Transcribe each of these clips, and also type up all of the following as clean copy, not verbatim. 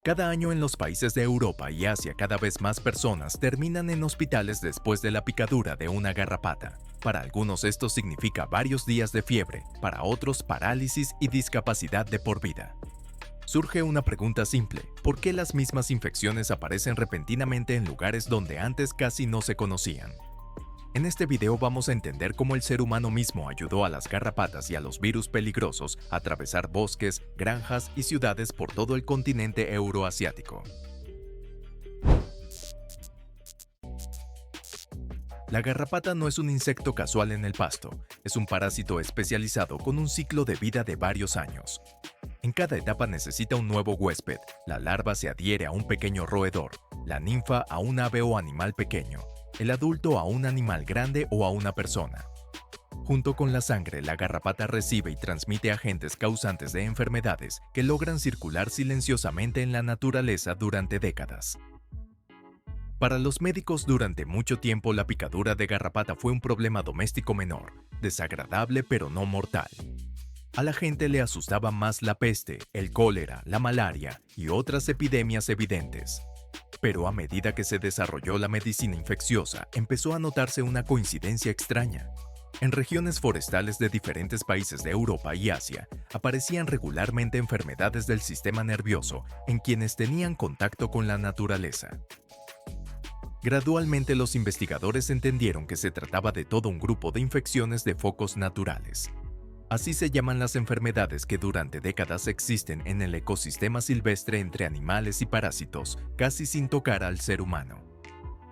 Cada año en los países de Europa y Asia cada vez más personas terminan en hospitales después de la picadura de una garrapata. Para algunos esto significa varios días de fiebre, para otros parálisis y discapacidad de por vida. Surge una pregunta simple: ¿por qué las mismas infecciones aparecen repentinamente en lugares donde antes casi no se conocían? En este video vamos a entender cómo el ser humano mismo ayudó a las garrapatas y a los virus peligrosos a atravesar bosques, granjas y ciudades por todo el continente euroasiático. La garrapata no es un insecto casual en el pasto, es un parásito especializado con un ciclo de vida de varios años. En cada etapa necesita un nuevo huésped, la larva se adhiere a un pequeño roedor, la ninfa a un ave o animal pequeño, el adulto a un animal grande o a una persona. Junto con la sangre, la garrapata recibe y transmite agentes causantes de enfermedades que logran circular silenciosamente en la naturaleza durante décadas. Para los médicos, durante mucho tiempo la picadura de garrapata fue un problema doméstico menor, desagradable pero no mortal. A la gente le asustaba más la peste, el cólera, la malaria y otras epidemias evidentes. Pero a medida que se desarrolló la medicina infecciosa, empezó a notarse una coincidencia extraña. En regiones forestales de diferentes países de Europa y Asia, aparecían regularmente enfermedades del sistema nervioso en quienes tenían contacto con la naturaleza. Gradualmente los investigadores entendieron que se trataba de todo un grupo de infecciones de focos naturales. Así se llaman las enfermedades que durante décadas existen en el ecosistema silvestre entre animales y parásitos, casi sin tocar al ser humano.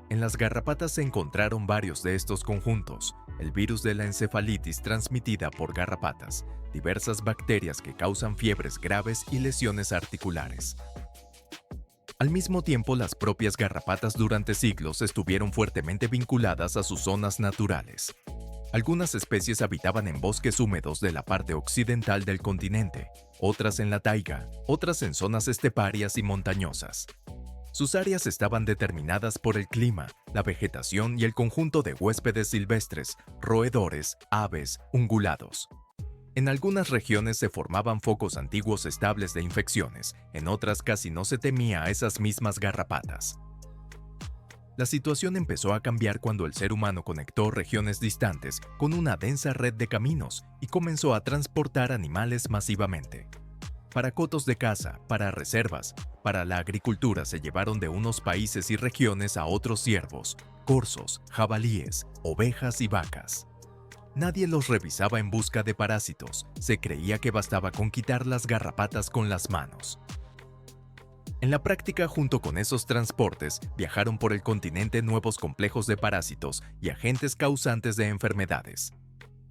En las garrapatas se encontraron varios de estos conjuntos: el virus de la encefalitis transmitida por garrapatas, diversas bacterias que causan fiebres graves y lesiones articulares. Al mismo tiempo, las propias garrapatas durante siglos estuvieron fuertemente vinculadas a sus zonas naturales. Algunas especies habitaban en bosques húmedos de la parte occidental del continente, otras en la taiga, otras en zonas esteparias y montañosas. Sus áreas estaban determinadas por el clima, la vegetación y el conjunto de huéspedes silvestres, roedores, aves, ungulados. En algunas regiones se formaban focos antiguos estables de infecciones, en otras casi no se temía a esas mismas garrapatas. La situación empezó a cambiar cuando el ser humano conectó regiones distantes con una densa red de caminos y comenzó a transportar animales masivamente. Para cotos de caza, para reservas, para la agricultura se llevaron de unos países y regiones a otros ciervos, corzos, jabalíes, ovejas y vacas. Nadie los revisaba en busca de parásitos, se creía que bastaba con quitar las garrapatas con las manos. En la práctica, junto con esos transportes, viajaron por el continente nuevos complejos de parásitos y agentes causantes de enfermedades.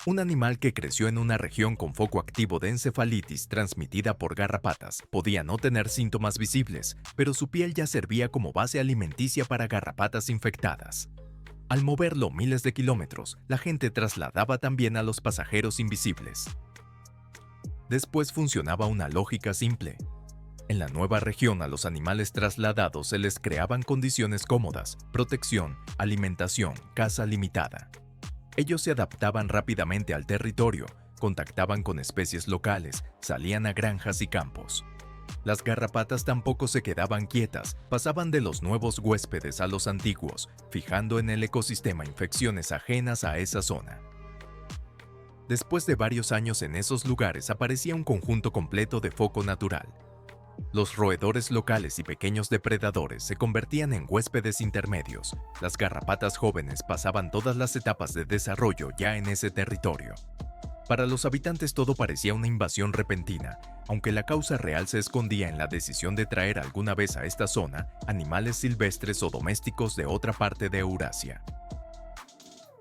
Un animal que creció en una región con foco activo de encefalitis transmitida por garrapatas podía no tener síntomas visibles, pero su piel ya servía como base alimenticia para garrapatas infectadas. Al moverlo miles de kilómetros, la gente trasladaba también a los pasajeros invisibles. Después funcionaba una lógica simple. En la nueva región a los animales trasladados se les creaban condiciones cómodas, protección, alimentación, caza limitada. Ellos se adaptaban rápidamente al territorio, contactaban con especies locales, salían a granjas y campos. Las garrapatas tampoco se quedaban quietas, pasaban de los nuevos huéspedes a los antiguos, fijando en el ecosistema infecciones ajenas a esa zona. Después de varios años en esos lugares aparecía un conjunto completo de foco natural. Los roedores locales y pequeños depredadores se convertían en huéspedes intermedios. Las garrapatas jóvenes pasaban todas las etapas de desarrollo ya en ese territorio. Para los habitantes todo parecía una invasión repentina, aunque la causa real se escondía en la decisión de traer alguna vez a esta zona animales silvestres o domésticos de otra parte de Eurasia.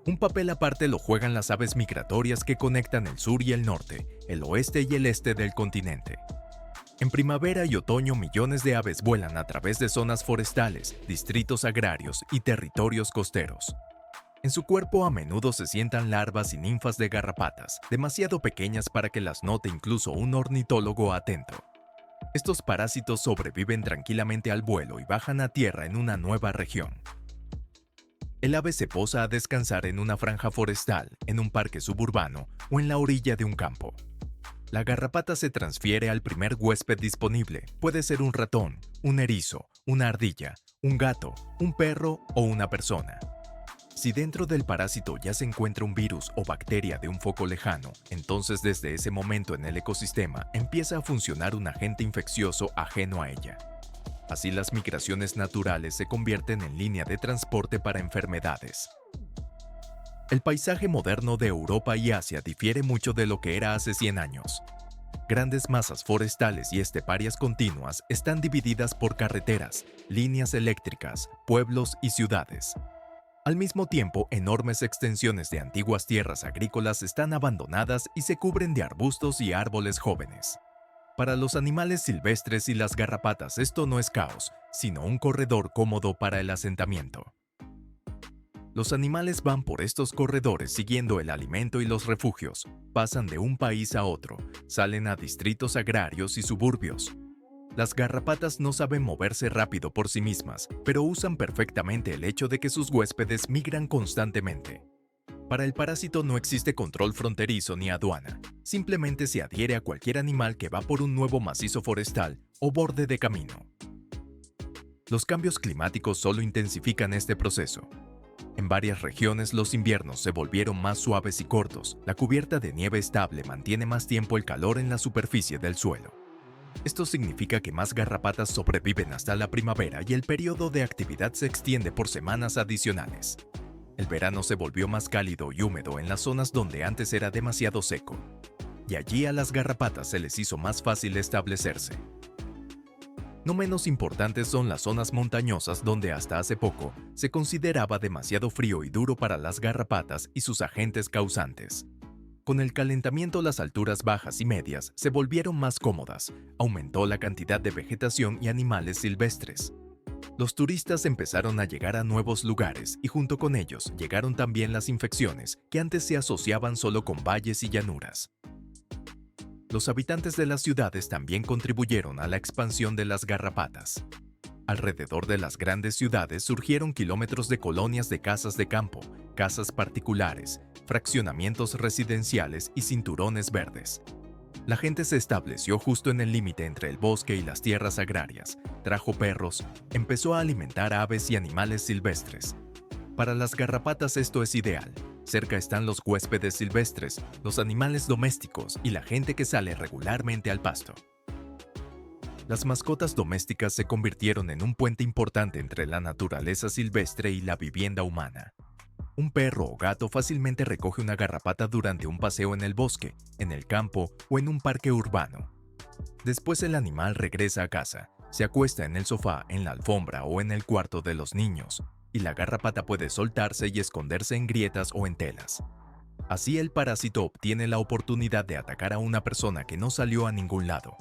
Un papel aparte lo juegan las aves migratorias que conectan el sur y el norte, el oeste y el este del continente. En primavera y otoño millones de aves vuelan a través de zonas forestales, distritos agrarios y territorios costeros. En su cuerpo a menudo se sientan larvas y ninfas de garrapatas, demasiado pequeñas para que las note incluso un ornitólogo atento. Estos parásitos sobreviven tranquilamente al vuelo y bajan a tierra en una nueva región. El ave se posa a descansar en una franja forestal, en un parque suburbano o en la orilla de un campo. La garrapata se transfiere al primer huésped disponible. Puede ser un ratón, un erizo, una ardilla, un gato, un perro o una persona. Si dentro del parásito ya se encuentra un virus o bacteria de un foco lejano, entonces desde ese momento en el ecosistema empieza a funcionar un agente infeccioso ajeno a ella. Así las migraciones naturales se convierten en línea de transporte para enfermedades. El paisaje moderno de Europa y Asia difiere mucho de lo que era hace 100 años. Grandes masas forestales y esteparias continuas están divididas por carreteras, líneas eléctricas, pueblos y ciudades. Al mismo tiempo, enormes extensiones de antiguas tierras agrícolas están abandonadas y se cubren de arbustos y árboles jóvenes. Para los animales silvestres y las garrapatas esto no es caos, sino un corredor cómodo para el asentamiento. Los animales van por estos corredores siguiendo el alimento y los refugios, pasan de un país a otro, salen a distritos agrarios y suburbios. Las garrapatas no saben moverse rápido por sí mismas, pero usan perfectamente el hecho de que sus huéspedes migran constantemente. Para el parásito no existe control fronterizo ni aduana, simplemente se adhiere a cualquier animal que va por un nuevo macizo forestal o borde de camino. Los cambios climáticos solo intensifican este proceso. En varias regiones los inviernos se volvieron más suaves y cortos. La cubierta de nieve estable mantiene más tiempo el calor en la superficie del suelo. Esto significa que más garrapatas sobreviven hasta la primavera y el periodo de actividad se extiende por semanas adicionales. El verano se volvió más cálido y húmedo en las zonas donde antes era demasiado seco, y allí a las garrapatas se les hizo más fácil establecerse. No menos importantes son las zonas montañosas donde hasta hace poco se consideraba demasiado frío y duro para las garrapatas y sus agentes causantes. Con el calentamiento las alturas bajas y medias se volvieron más cómodas, aumentó la cantidad de vegetación y animales silvestres. Los turistas empezaron a llegar a nuevos lugares y junto con ellos llegaron también las infecciones que antes se asociaban solo con valles y llanuras. Los habitantes de las ciudades también contribuyeron a la expansión de las garrapatas. Alrededor de las grandes ciudades surgieron kilómetros de colonias de casas de campo, casas particulares, fraccionamientos residenciales y cinturones verdes. La gente se estableció justo en el límite entre el bosque y las tierras agrarias, trajo perros, empezó a alimentar aves y animales silvestres. Para las garrapatas esto es ideal. Cerca están los huéspedes silvestres, los animales domésticos y la gente que sale regularmente al pasto. Las mascotas domésticas se convirtieron en un puente importante entre la naturaleza silvestre y la vivienda humana. Un perro o gato fácilmente recoge una garrapata durante un paseo en el bosque, en el campo o en un parque urbano. Después el animal regresa a casa, se acuesta en el sofá, en la alfombra o en el cuarto de los niños, y la garrapata puede soltarse y esconderse en grietas o en telas. Así el parásito obtiene la oportunidad de atacar a una persona que no salió a ningún lado.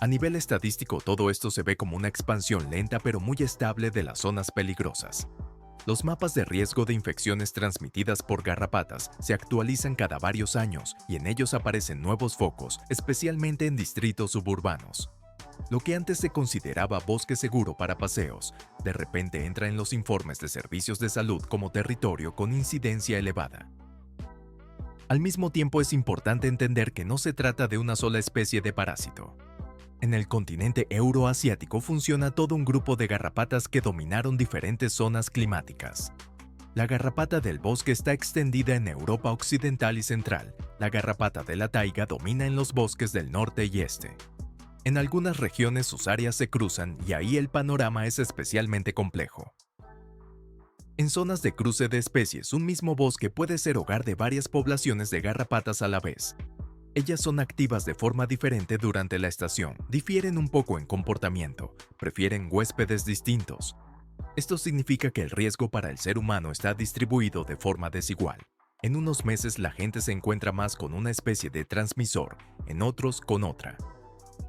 A nivel estadístico, todo esto se ve como una expansión lenta pero muy estable de las zonas peligrosas. Los mapas de riesgo de infecciones transmitidas por garrapatas se actualizan cada varios años y en ellos aparecen nuevos focos, especialmente en distritos suburbanos. Lo que antes se consideraba bosque seguro para paseos, de repente entra en los informes de servicios de salud como territorio con incidencia elevada. Al mismo tiempo es importante entender que no se trata de una sola especie de parásito. En el continente euroasiático funciona todo un grupo de garrapatas que dominaron diferentes zonas climáticas. La garrapata del bosque está extendida en Europa occidental y central. La garrapata de la taiga domina en los bosques del norte y este. En algunas regiones sus áreas se cruzan y ahí el panorama es especialmente complejo. En zonas de cruce de especies, un mismo bosque puede ser hogar de varias poblaciones de garrapatas a la vez. Ellas son activas de forma diferente durante la estación, difieren un poco en comportamiento, prefieren huéspedes distintos. Esto significa que el riesgo para el ser humano está distribuido de forma desigual. En unos meses la gente se encuentra más con una especie de transmisor, en otros con otra.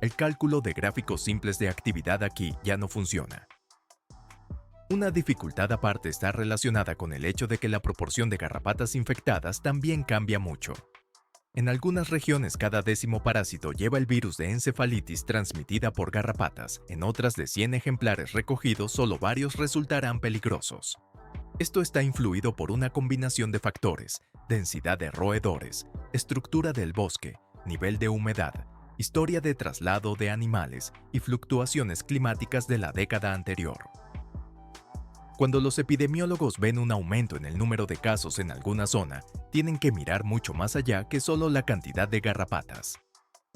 El cálculo de gráficos simples de actividad aquí ya no funciona. Una dificultad aparte está relacionada con el hecho de que la proporción de garrapatas infectadas también cambia mucho. En algunas regiones cada 10º parásito lleva el virus de encefalitis transmitida por garrapatas, en otras de 100 ejemplares recogidos solo varios resultarán peligrosos. Esto está influido por una combinación de factores: densidad de roedores, estructura del bosque, nivel de humedad, historia de traslado de animales y fluctuaciones climáticas de la década anterior. Cuando los epidemiólogos ven un aumento en el número de casos en alguna zona, tienen que mirar mucho más allá que solo la cantidad de garrapatas.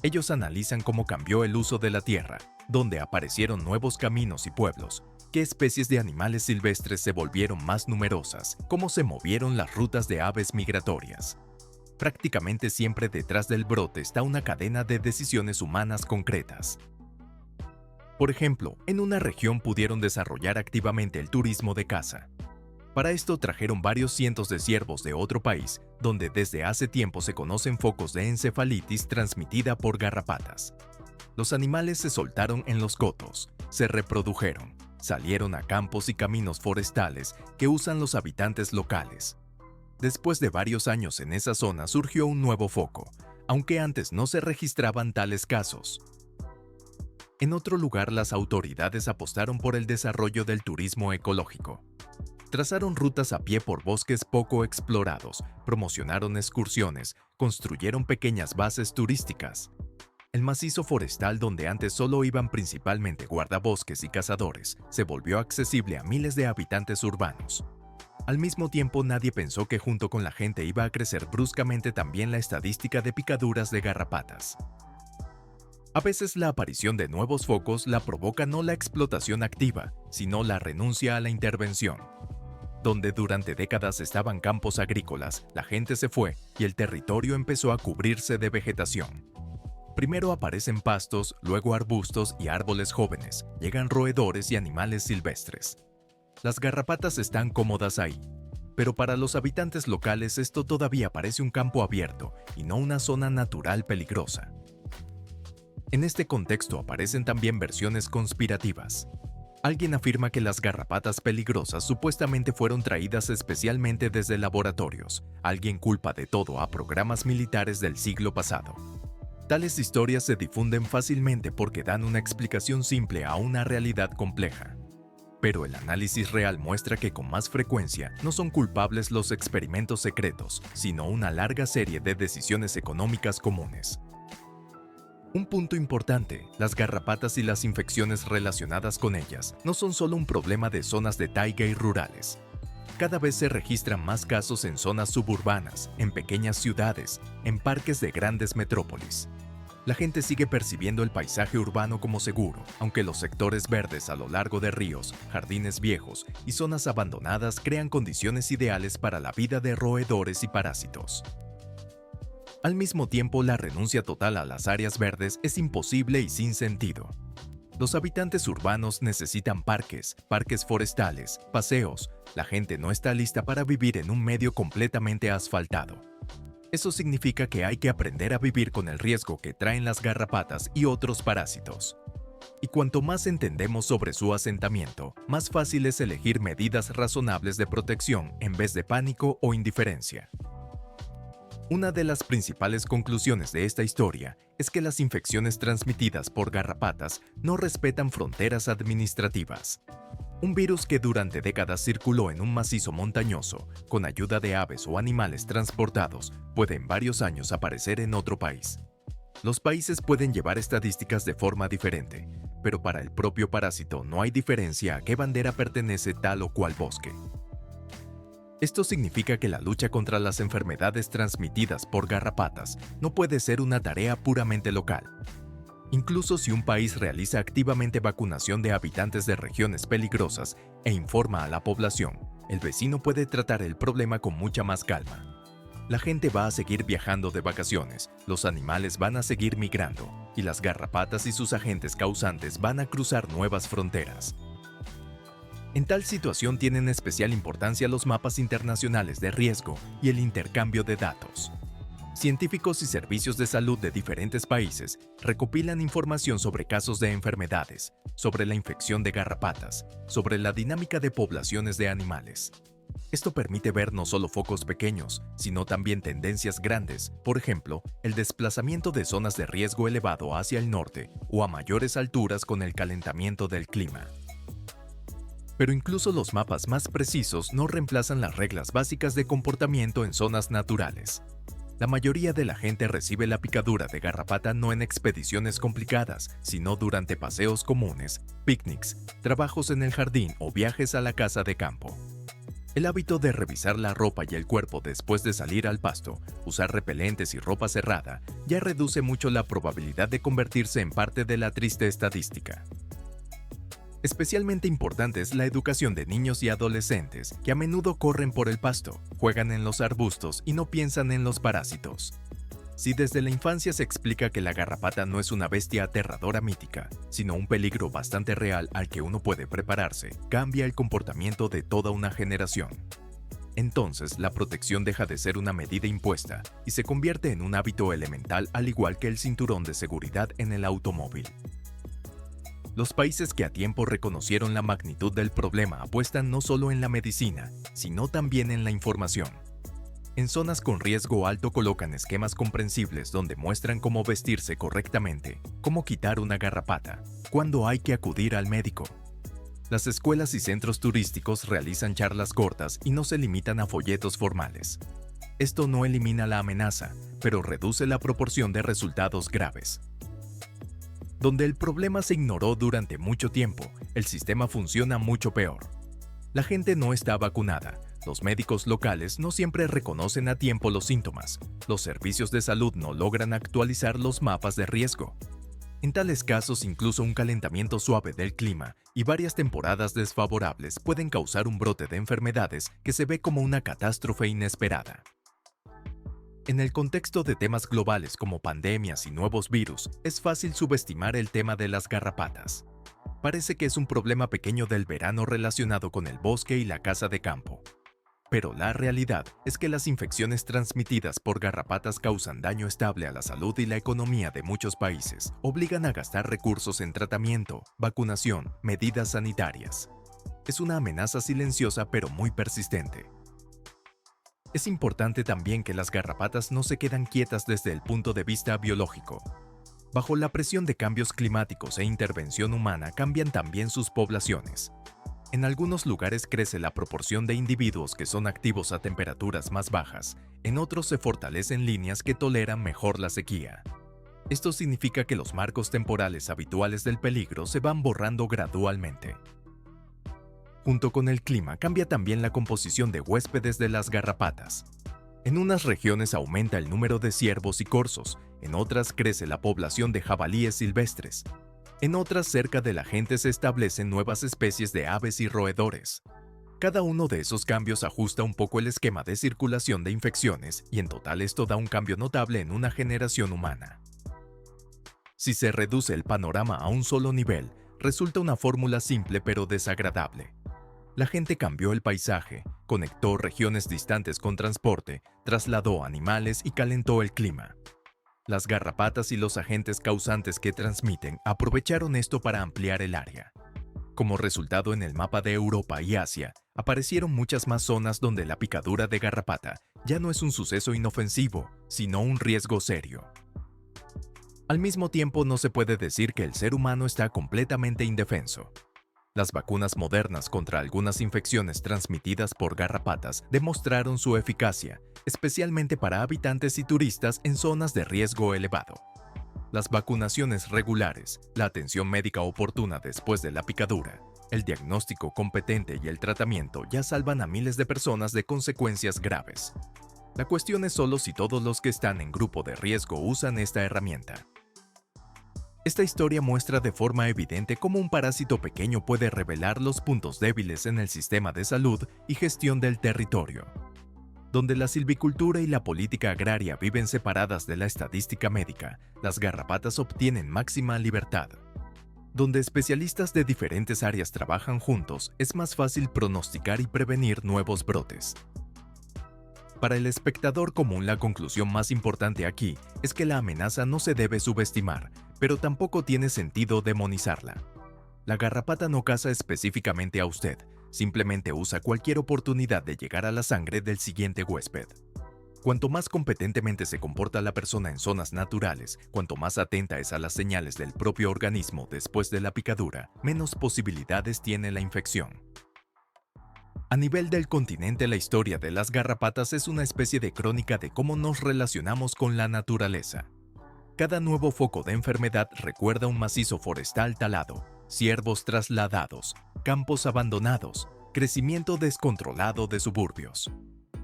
Ellos analizan cómo cambió el uso de la tierra, dónde aparecieron nuevos caminos y pueblos, qué especies de animales silvestres se volvieron más numerosas, cómo se movieron las rutas de aves migratorias. Prácticamente siempre detrás del brote está una cadena de decisiones humanas concretas. Por ejemplo, en una región pudieron desarrollar activamente el turismo de caza. Para esto trajeron varios cientos de ciervos de otro país, donde desde hace tiempo se conocen focos de encefalitis transmitida por garrapatas. Los animales se soltaron en los cotos, se reprodujeron, salieron a campos y caminos forestales que usan los habitantes locales. Después de varios años en esa zona surgió un nuevo foco, aunque antes no se registraban tales casos. En otro lugar, las autoridades apostaron por el desarrollo del turismo ecológico. Trazaron rutas a pie por bosques poco explorados, promocionaron excursiones, construyeron pequeñas bases turísticas. El macizo forestal, donde antes solo iban principalmente guardabosques y cazadores, se volvió accesible a miles de habitantes urbanos. Al mismo tiempo, nadie pensó que junto con la gente iba a crecer bruscamente también la estadística de picaduras de garrapatas. A veces la aparición de nuevos focos la provoca no la explotación activa, sino la renuncia a la intervención. Donde durante décadas estaban campos agrícolas, la gente se fue y el territorio empezó a cubrirse de vegetación. Primero aparecen pastos, luego arbustos y árboles jóvenes, llegan roedores y animales silvestres. Las garrapatas están cómodas ahí, pero para los habitantes locales esto todavía parece un campo abierto y no una zona natural peligrosa. En este contexto aparecen también versiones conspirativas. Alguien afirma que las garrapatas peligrosas supuestamente fueron traídas especialmente desde laboratorios. Alguien culpa de todo a programas militares del siglo pasado. Tales historias se difunden fácilmente porque dan una explicación simple a una realidad compleja. Pero el análisis real muestra que con más frecuencia no son culpables los experimentos secretos, sino una larga serie de decisiones económicas comunes. Un punto importante, las garrapatas y las infecciones relacionadas con ellas no son solo un problema de zonas de taiga y rurales. Cada vez se registran más casos en zonas suburbanas, en pequeñas ciudades, en parques de grandes metrópolis. La gente sigue percibiendo el paisaje urbano como seguro, aunque los sectores verdes a lo largo de ríos, jardines viejos y zonas abandonadas crean condiciones ideales para la vida de roedores y parásitos. Al mismo tiempo, la renuncia total a las áreas verdes es imposible y sin sentido. Los habitantes urbanos necesitan parques forestales, paseos. La gente no está lista para vivir en un medio completamente asfaltado. Eso significa que hay que aprender a vivir con el riesgo que traen las garrapatas y otros parásitos. Y cuanto más entendemos sobre su asentamiento, más fácil es elegir medidas razonables de protección en vez de pánico o indiferencia. Una de las principales conclusiones de esta historia es que las infecciones transmitidas por garrapatas no respetan fronteras administrativas. Un virus que durante décadas circuló en un macizo montañoso, con ayuda de aves o animales transportados, puede en varios años aparecer en otro país. Los países pueden llevar estadísticas de forma diferente, pero para el propio parásito no hay diferencia a qué bandera pertenece tal o cual bosque. Esto significa que la lucha contra las enfermedades transmitidas por garrapatas no puede ser una tarea puramente local. Incluso si un país realiza activamente vacunación de habitantes de regiones peligrosas e informa a la población, el vecino puede tratar el problema con mucha más calma. La gente va a seguir viajando de vacaciones, los animales van a seguir migrando, y las garrapatas y sus agentes causantes van a cruzar nuevas fronteras. En tal situación tienen especial importancia los mapas internacionales de riesgo y el intercambio de datos. Científicos y servicios de salud de diferentes países recopilan información sobre casos de enfermedades, sobre la infección de garrapatas, sobre la dinámica de poblaciones de animales. Esto permite ver no solo focos pequeños, sino también tendencias grandes, por ejemplo, el desplazamiento de zonas de riesgo elevado hacia el norte o a mayores alturas con el calentamiento del clima. Pero incluso los mapas más precisos no reemplazan las reglas básicas de comportamiento en zonas naturales. La mayoría de la gente recibe la picadura de garrapata no en expediciones complicadas, sino durante paseos comunes, picnics, trabajos en el jardín o viajes a la casa de campo. El hábito de revisar la ropa y el cuerpo después de salir al pasto, usar repelentes y ropa cerrada, ya reduce mucho la probabilidad de convertirse en parte de la triste estadística. Especialmente importante es la educación de niños y adolescentes, que a menudo corren por el pasto, juegan en los arbustos y no piensan en los parásitos. Si desde la infancia se explica que la garrapata no es una bestia aterradora mítica, sino un peligro bastante real al que uno puede prepararse, cambia el comportamiento de toda una generación. Entonces, la protección deja de ser una medida impuesta y se convierte en un hábito elemental, al igual que el cinturón de seguridad en el automóvil. Los países que a tiempo reconocieron la magnitud del problema apuestan no solo en la medicina, sino también en la información. En zonas con riesgo alto colocan esquemas comprensibles donde muestran cómo vestirse correctamente, cómo quitar una garrapata, cuándo hay que acudir al médico. Las escuelas y centros turísticos realizan charlas cortas y no se limitan a folletos formales. Esto no elimina la amenaza, pero reduce la proporción de resultados graves. Donde el problema se ignoró durante mucho tiempo, el sistema funciona mucho peor. La gente no está vacunada, los médicos locales no siempre reconocen a tiempo los síntomas, los servicios de salud no logran actualizar los mapas de riesgo. En tales casos, incluso un calentamiento suave del clima y varias temporadas desfavorables pueden causar un brote de enfermedades que se ve como una catástrofe inesperada. En el contexto de temas globales como pandemias y nuevos virus, es fácil subestimar el tema de las garrapatas. Parece que es un problema pequeño del verano relacionado con el bosque y la casa de campo. Pero la realidad es que las infecciones transmitidas por garrapatas causan daño estable a la salud y la economía de muchos países, obligan a gastar recursos en tratamiento, vacunación, medidas sanitarias. Es una amenaza silenciosa pero muy persistente. Es importante también que las garrapatas no se quedan quietas desde el punto de vista biológico. Bajo la presión de cambios climáticos e intervención humana cambian también sus poblaciones. En algunos lugares crece la proporción de individuos que son activos a temperaturas más bajas, en otros se fortalecen líneas que toleran mejor la sequía. Esto significa que los marcos temporales habituales del peligro se van borrando gradualmente. Junto con el clima cambia también la composición de huéspedes de las garrapatas. En unas regiones aumenta el número de ciervos y corzos, en otras crece la población de jabalíes silvestres. En otras, cerca de la gente se establecen nuevas especies de aves y roedores. Cada uno de esos cambios ajusta un poco el esquema de circulación de infecciones y en total esto da un cambio notable en una generación humana. Si se reduce el panorama a un solo nivel, resulta una fórmula simple pero desagradable. La gente cambió el paisaje, conectó regiones distantes con transporte, trasladó animales y calentó el clima. Las garrapatas y los agentes causantes que transmiten aprovecharon esto para ampliar el área. Como resultado, en el mapa de Europa y Asia, aparecieron muchas más zonas donde la picadura de garrapata ya no es un suceso inofensivo, sino un riesgo serio. Al mismo tiempo, no se puede decir que el ser humano está completamente indefenso. Las vacunas modernas contra algunas infecciones transmitidas por garrapatas demostraron su eficacia, especialmente para habitantes y turistas en zonas de riesgo elevado. Las vacunaciones regulares, la atención médica oportuna después de la picadura, el diagnóstico competente y el tratamiento ya salvan a miles de personas de consecuencias graves. La cuestión es solo si todos los que están en grupo de riesgo usan esta herramienta. Esta historia muestra de forma evidente cómo un parásito pequeño puede revelar los puntos débiles en el sistema de salud y gestión del territorio. Donde la silvicultura y la política agraria viven separadas de la estadística médica, las garrapatas obtienen máxima libertad. Donde especialistas de diferentes áreas trabajan juntos, es más fácil pronosticar y prevenir nuevos brotes. Para el espectador común, la conclusión más importante aquí es que la amenaza no se debe subestimar, pero tampoco tiene sentido demonizarla. La garrapata no caza específicamente a usted, simplemente usa cualquier oportunidad de llegar a la sangre del siguiente huésped. Cuanto más competentemente se comporta la persona en zonas naturales, cuanto más atenta es a las señales del propio organismo después de la picadura, menos posibilidades tiene la infección. A nivel del continente, la historia de las garrapatas es una especie de crónica de cómo nos relacionamos con la naturaleza. Cada nuevo foco de enfermedad recuerda un macizo forestal talado, ciervos trasladados, campos abandonados, crecimiento descontrolado de suburbios.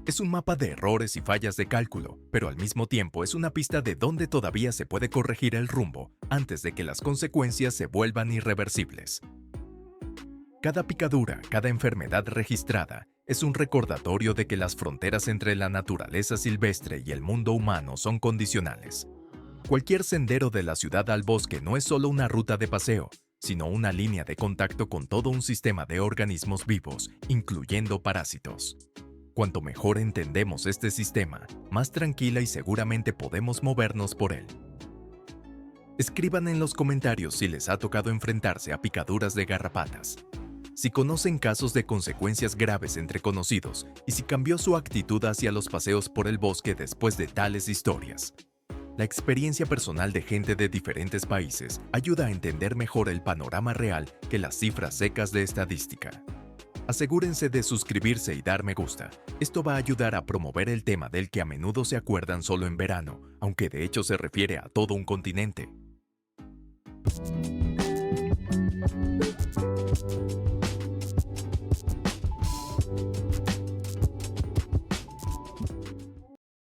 Es un mapa de errores y fallas de cálculo, pero al mismo tiempo es una pista de dónde todavía se puede corregir el rumbo antes de que las consecuencias se vuelvan irreversibles. Cada picadura, cada enfermedad registrada, es un recordatorio de que las fronteras entre la naturaleza silvestre y el mundo humano son condicionales. Cualquier sendero de la ciudad al bosque no es solo una ruta de paseo, sino una línea de contacto con todo un sistema de organismos vivos, incluyendo parásitos. Cuanto mejor entendemos este sistema, más tranquila y seguramente podemos movernos por él. Escriban en los comentarios si les ha tocado enfrentarse a picaduras de garrapatas, si conocen casos de consecuencias graves entre conocidos y si cambió su actitud hacia los paseos por el bosque después de tales historias. La experiencia personal de gente de diferentes países ayuda a entender mejor el panorama real que las cifras secas de estadística. Asegúrense de suscribirse y dar me gusta. Esto va a ayudar a promover el tema del que a menudo se acuerdan solo en verano, aunque de hecho se refiere a todo un continente.